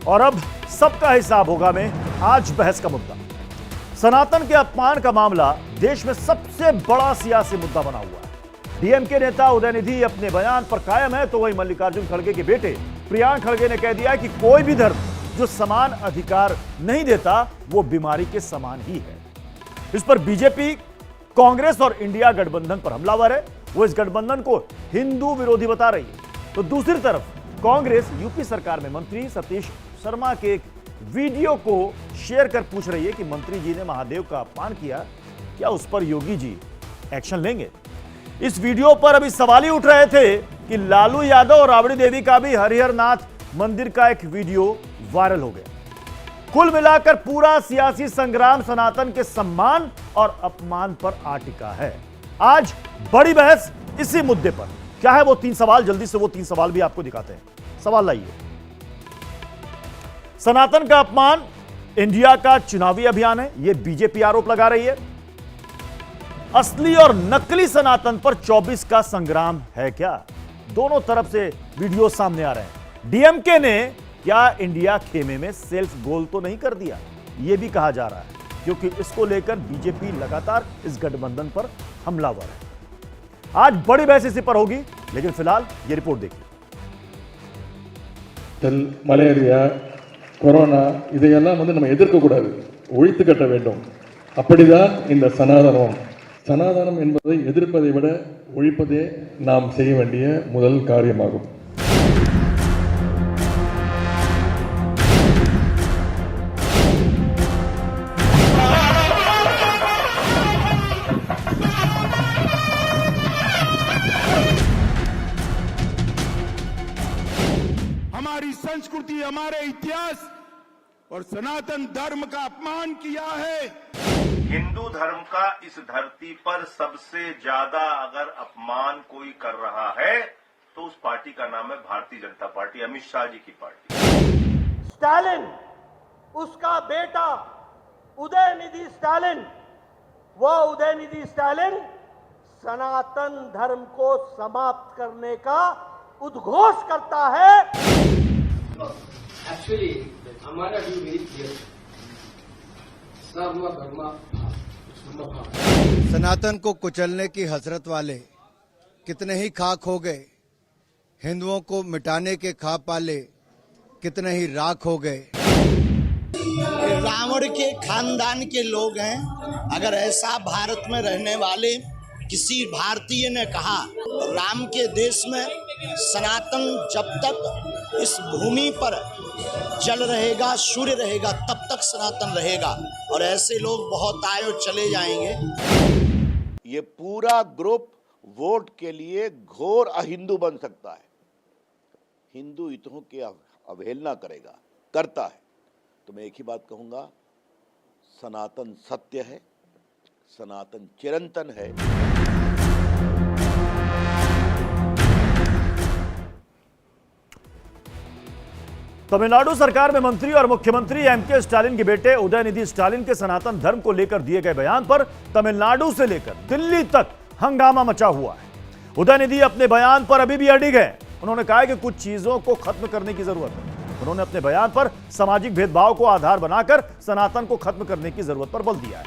और अब सबका हिसाब होगा में आज बहस का मुद्दा सनातन के अपमान का मामला देश में सबसे बड़ा सियासी मुद्दा बना हुआ है। डीएमके नेता उदयनिधि अपने बयान पर कायम है तो वहीं मल्लिकार्जुन खड़गे के बेटे प्रियांक खड़गे ने कह दिया कि कोई भी धर्म जो समान अधिकार नहीं देता वो बीमारी के समान ही है। इस पर बीजेपी, कांग्रेस और इंडिया गठबंधन पर हमलावर है। वो इस गठबंधन को हिंदू विरोधी बता रही है तो दूसरी तरफ कांग्रेस यूपी सरकार में मंत्री सतीश शर्मा के एक वीडियो को शेयर कर पूछ रही है कि मंत्री जी ने महादेव का अपमान किया, क्या उस पर योगी जी एक्शन लेंगे। इस वीडियो पर अभी सवाल ही उठ रहे थे कि लालू यादव और राबड़ी देवी का भी हरिहर नाथ मंदिर का एक वीडियो वायरल हो गया। कुल मिलाकर पूरा सियासी संग्राम सनातन के सम्मान और अपमान पर आ टिका है। आज बड़ी बहस इसी मुद्दे पर। क्या है वो 3 सवाल, जल्दी से वो 3 सवाल भी आपको दिखाते हैं। सवाल लाइए। सनातन का अपमान इंडिया का चुनावी अभियान है, यह बीजेपी आरोप लगा रही है। असली और नकली सनातन पर 24 का संग्राम है क्या? दोनों तरफ से वीडियो सामने आ रहे हैं। डीएमके ने क्या इंडिया खेमे में सेल्फ गोल तो नहीं कर दिया, यह भी कहा जा रहा है, क्योंकि इसको लेकर बीजेपी लगातार इस गठबंधन पर हमलावर है। आज बड़ी बहस इसी पर होगी, लेकिन फिलहाल ये रिपोर्ट देखिए। மலேரியா, கொரோனா இதையெல்லாம் நம்ம எதிர்க்க கூடாது, ஒழித்து கட்ட வேண்டும். அப்படிதான் இந்த சனாதனம் என்பதை எதிர்ப்பதை விட ஒழிப்பதே நாம் செய்ய வேண்டிய முதல் காரியமாகும். हमारी संस्कृति, हमारे इतिहास और सनातन धर्म का अपमान किया है। हिंदू धर्म का इस धरती पर सबसे ज्यादा अगर अपमान कोई कर रहा है तो उस पार्टी का नाम है भारतीय जनता पार्टी, अमित शाह जी की पार्टी। स्टालिन, उसका बेटा उदयनिधि स्टालिन, वो उदयनिधि स्टालिन सनातन धर्म को समाप्त करने का उद्घोष करता है। एक्चुअली हमारा व्यू वेरी क्लियर, सनातन को कुचलने की हसरत वाले कितने ही खाक हो गए, हिंदुओं को मिटाने के ख्वाब पाले कितने ही राख हो गए। रावण के खानदान के लोग हैं। अगर ऐसा भारत में रहने वाले किसी भारतीय ने कहा राम के देश में सनातन जब तक इस भूमि पर जल रहेगा, सूर्य रहेगा, तब तक सनातन रहेगा, और ऐसे लोग बहुत आए और चले जाएंगे। ये पूरा ग्रुप वोट के लिए घोर अहिंदू बन सकता है। हिंदू हितों की अवहेलना करेगा, करता है, तो मैं एक ही बात कहूंगा, सनातन सत्य है, सनातन चिरंतन है। तमिलनाडु सरकार में मंत्री और मुख्यमंत्री एमके स्टालिन के बेटे उदयनिधि स्टालिन के सनातन धर्म को लेकर दिए गए बयान पर तमिलनाडु से लेकर दिल्ली तक हंगामा मचा हुआ है। उदयनिधि अपने बयान पर अभी भी अडिग है। उन्होंने कहा है कि कुछ चीजों को खत्म करने की जरूरत है। उन्होंने अपने बयान पर सामाजिक भेदभाव को आधार बनाकर सनातन को खत्म करने की जरूरत पर बल दिया है।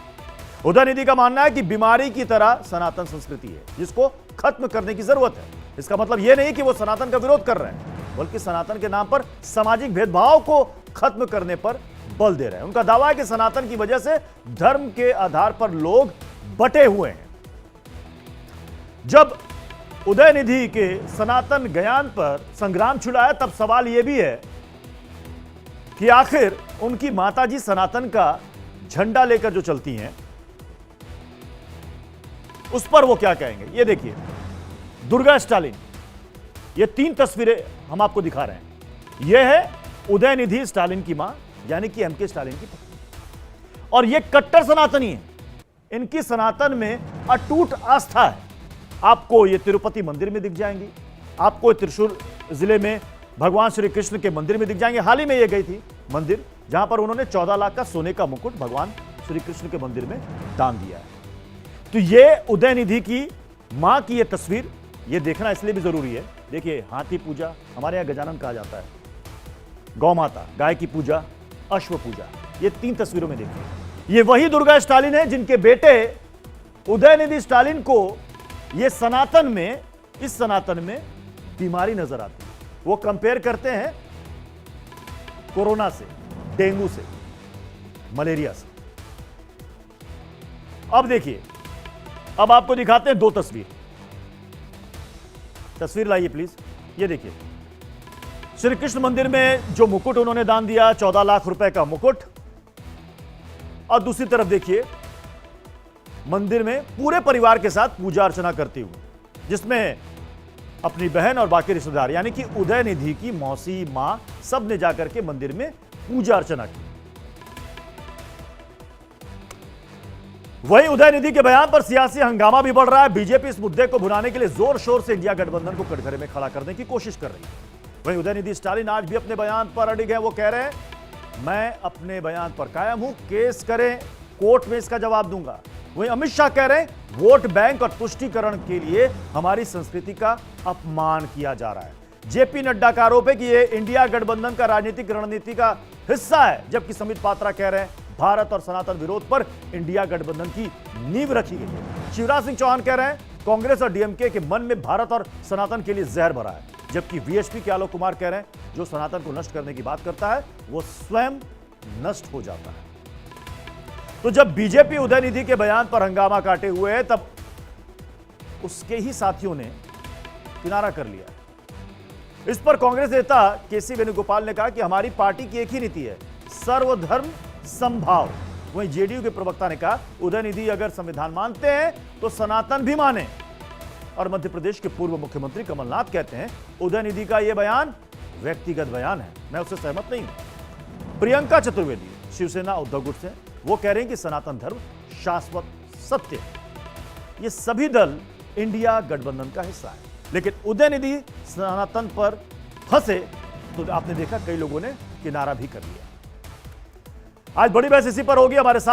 उदयनिधि का मानना है कि बीमारी की तरह सनातन संस्कृति है जिसको खत्म करने की जरूरत है। इसका मतलब यह नहीं कि वो सनातन का विरोध कर रहे हैं, बल्कि सनातन के नाम पर सामाजिक भेदभाव को खत्म करने पर बल दे रहे हैं। उनका दावा है कि सनातन की वजह से धर्म के आधार पर लोग बटे हुए हैं। जब उदयनिधि के सनातन ज्ञान पर संग्राम छिड़ा है तब सवाल यह भी है कि आखिर उनकी माताजी सनातन का झंडा लेकर जो चलती हैं उस पर वो क्या कहेंगे। ये देखिए, दुर्गा स्टालिन, ये 3 तस्वीरें हम आपको दिखा रहे हैं। यह है उदयनिधि स्टालिन की मां यानी कि एमके स्टालिन की पत्नी, और ये कट्टर सनातनी है। इनकी सनातन में अटूट आस्था है। आपको ये तिरुपति मंदिर में दिख जाएंगी, आपको त्रिशूर जिले में भगवान श्री कृष्ण के मंदिर में दिख जाएंगे। हाल ही में ये गई थी मंदिर जहां पर उन्होंने 14 लाख का सोने का मुकुट भगवान श्री कृष्ण के मंदिर में दान दिया है। तो ये उदयनिधि की मां की ये तस्वीर, ये देखना इसलिए भी जरूरी है। देखिए, हाथी पूजा हमारे यहां गजानन कहा जाता है, गौ माता, गाय की पूजा, अश्व पूजा, ये 3 तस्वीरों में देखिए। ये वही दुर्गा स्टालिन है जिनके बेटे उदयनिधि स्टालिन को ये इस सनातन में बीमारी नजर आती है। वो कंपेयर करते हैं कोरोना से, डेंगू से, मलेरिया से। अब देखिए, अब आपको दिखाते हैं 2 तस्वीर लाइए प्लीज। ये देखिए, श्री कृष्ण मंदिर में जो मुकुट उन्होंने दान दिया, 14 लाख रुपए का मुकुट। और दूसरी तरफ देखिए, मंदिर में पूरे परिवार के साथ पूजा अर्चना करते हुए, जिसमें अपनी बहन और बाकी रिश्तेदार यानी कि उदयनिधि की मौसी, मां, सब ने जाकर के मंदिर में पूजा अर्चना की। वहीं उदयनिधि के बयान पर सियासी हंगामा भी बढ़ रहा है। बीजेपी इस मुद्दे को भुनाने के लिए जोर शोर से इंडिया गठबंधन को कटघरे में खड़ा करने की कोशिश कर रही है। वहीं उदयनिधि स्टालिन आज भी अपने बयान पर अडिग है। वो कह रहे हैं, मैं अपने बयान पर कायम हूं, केस करें, कोर्ट में इसका जवाब दूंगा। वहीं अमित शाह कह रहे हैं, वोट बैंक और तुष्टीकरण के लिए हमारी संस्कृति का अपमान किया जा रहा है। जेपी नड्डा का आरोप है कि यह इंडिया गठबंधन का राजनीतिक रणनीति का हिस्सा है, जबकि समित पात्रा कह रहे हैं, भारत और सनातन विरोध पर इंडिया गठबंधन की नींव रखी गई है। शिवराज सिंह चौहान कह रहे हैं, कांग्रेस और डीएमके के मन में भारत और सनातन के लिए जहर भरा है, जबकि वीएचपी के आलोक कुमार कह रहे हैं, जो सनातन को नष्ट करने की बात करता है वो स्वयं नष्ट हो जाता है। तो जब बीजेपी उदयनिधि के बयान पर हंगामा काटे हुए है, तब उसके ही साथियों ने किनारा कर लिया। इस पर कांग्रेस नेता केसी वेणुगोपाल ने कहा कि हमारी पार्टी की एक ही नीति है, सर्वधर्म समभाव। वहीं जेडीयू के प्रवक्ता ने कहा, उदयनिधि अगर संविधान मानते हैं तो सनातन भी माने। और मध्य प्रदेश के पूर्व मुख्यमंत्री कमलनाथ कहते हैं, उदयनिधि का यह बयान व्यक्तिगत बयान है, मैं उससे सहमत नहीं हूं। प्रियंका चतुर्वेदी शिवसेना उद्धव गुट से, वो कह रहे हैं कि सनातन धर्म शाश्वत सत्य है। ये सभी दल इंडिया गठबंधन का हिस्सा है, लेकिन उदयनिधि सनातन पर फंसे तो आपने देखा कई लोगों ने किनारा भी कर लिया। आज बड़ी बहस इसी पर होगी। हमारे साथ